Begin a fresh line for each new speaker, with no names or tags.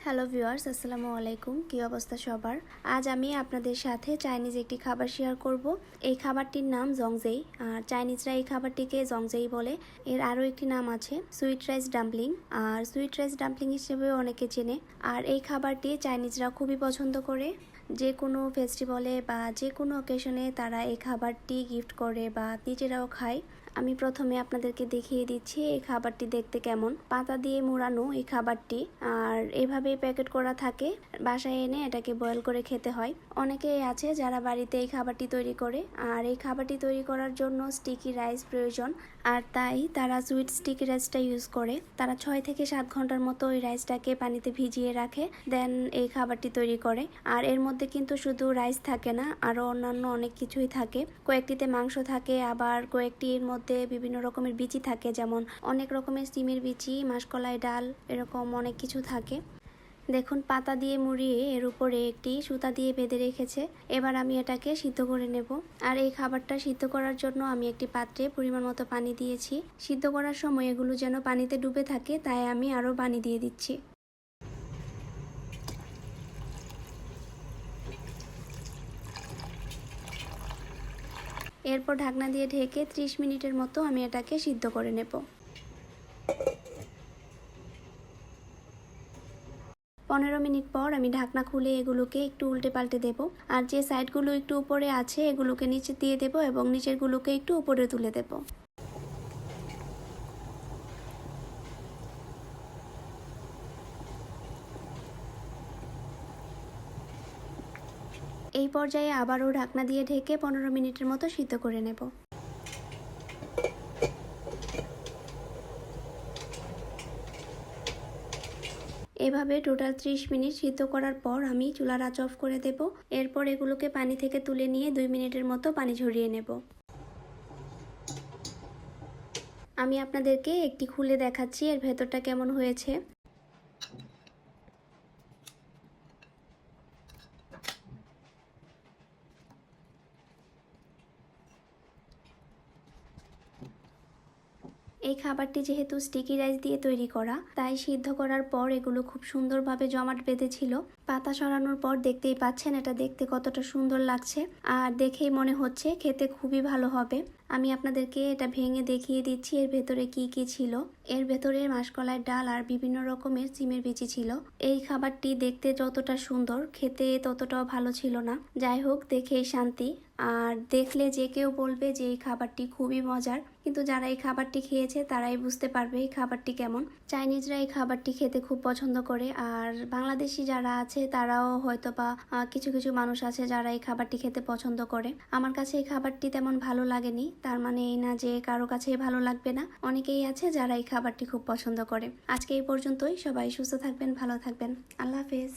Hello viewers, আসসালামু আলাইকুম। কী অবস্থা সবার? আজ আমি আপনাদের সাথে চাইনিজ একটি খাবার শেয়ার করব। এই খাবারটির নাম জংজেই। আর চাইনিজরা এই খাবারটিকে জংজেই বলে। এর আরও একটি নাম আছে সুইট রাইস ডাম্পলিং। আর সুইট রাইস ডাম্পলিং হিসেবেও অনেকে চেনে। আর এই খাবারটি চাইনিজরা খুবই পছন্দ করে। যে কোনো ফেস্টিভ্যালে বা যে কোনো অকেশনে তারা এই খাবারটি গিফট করে বা নিজেরাও খায়। আমি প্রথমে আপনাদেরকে দেখিয়ে দিচ্ছি এই খাবারটি দেখতে কেমন। পাতা দিয়ে মোড়ানো এই খাবারটি, আর এভাবেই প্যাকেট করা থাকে। বাসায় এনে এটাকে বয়েল করে খেতে হয়। অনেকেই আছে যারা বাড়িতে এই খাবারটি তৈরি করে। আর এই খাবারটি তৈরি করার জন্য স্টিকি রাইস প্রয়োজন, আর তাই তারা সুইট স্টিকি রাইসটা ইউজ করে। তারা 6 থেকে 7 ঘন্টার মতো ওই রাইসটাকে পানিতে ভিজিয়ে রাখে, দেন এই খাবারটি তৈরি করে। আর এর মধ্যে কিন্তু শুধু রাইস থাকে না, আরও অন্যান্য অনেক কিছুই থাকে। কয়েকটিতে মাংস থাকে, আবার কয়েকটির মধ্যে বিভিন্ন রকমের বিচি থাকে, যেমন অনেক রকমের সিমের বিচি, মাসকলাই ডাল, এরকম অনেক কিছু থাকে। দেখুন, পাতা দিয়ে মুড়িয়ে এর উপরে একটি সুতা দিয়ে বেঁধে রেখেছে। এবার আমি এটাকে সিদ্ধ করে নেব। আর এই খাবারটা সিদ্ধ করার জন্য আমি একটি পাত্রে পরিমাণ মতো পানি দিয়েছি। সিদ্ধ করার সময় এগুলো যেন পানিতে ডুবে থাকে, তাই আমি আরও পানি দিয়ে দিচ্ছি। এরপর ঢাকনা দিয়ে ঢেকে 30 মিনিটের মতো আমি এটাকে সিদ্ধ করে নেব। 15 মিনিট পর আমি ঢাকনা খুলে এগুলোকে একটু উল্টে পাল্টে দেব। আর যে সাইডগুলো একটু উপরে আছে এগুলোকে নিচে দিয়ে দেব এবং নিচেরগুলোকে একটু উপরে তুলে দেব। এই পর্যায়ে আবারও ঢাকনা দিয়ে ঢেকে 15 মিনিটের মতো সিদ্ধ করে নেব। এভাবে টোটাল 30 মিনিট সিদ্ধ করার পর আমি চুলার আঁচ অফ করে দেব। এরপর এগুলোকে পানি থেকে তুলে নিয়ে 2 মিনিটের মতো পানি ঝরিয়ে নেব। আমি আপনাদেরকে একটি খুলে দেখাচ্ছি এর ভেতরটা কেমন হয়েছে। এই খাবারটি যেহেতু স্টিকি রাইস দিয়ে তৈরি করা, তাই সিদ্ধ করার পর এগুলো খুব সুন্দরভাবে জমাট বেঁধেছিল। পাতা সরানোর পর দেখতেই পাচ্ছেন এটা দেখতে কতটা সুন্দর লাগছে, আর দেখেই মনে হচ্ছে খেতে খুবই ভালো হবে। আমি আপনাদেরকে এটা ভেঙে দেখিয়ে দিচ্ছি এর ভেতরে কি কি ছিল। এর ভেতরে মাসকলাই ডাল আর বিভিন্ন রকমের সিমের বিচি ছিল। এই খাবারটি দেখতে যতটা সুন্দর, খেতে ততটাও ভালো ছিল না। যাই হোক, দেখেই শান্তি। আর দেখলে যে কেউ বলবে যে এই খাবারটি খুবই মজার, কিন্তু যারা এই খাবারটি খেয়েছে তারাই বুঝতে পারবে এই খাবারটি কেমন। চাইনিজরা এই খাবারটি খেতে খুব পছন্দ করে, আর বাংলাদেশি যারা আছে তারাও হয়তো বা কিছু কিছু মানুষ আছে যারা এই খাবারটি খেতে পছন্দ করে। আমার কাছে এই খাবারটি তেমন ভালো লাগেনি, তার মানে এই না যে কারো কাছেই ভালো লাগবে না। অনেকেই আছে যারা এই খাবারটি খুব পছন্দ করে। আজকে এই পর্যন্তই। সবাই সুস্থ থাকবেন, ভালো থাকবেন। আল্লাহ হাফেজ।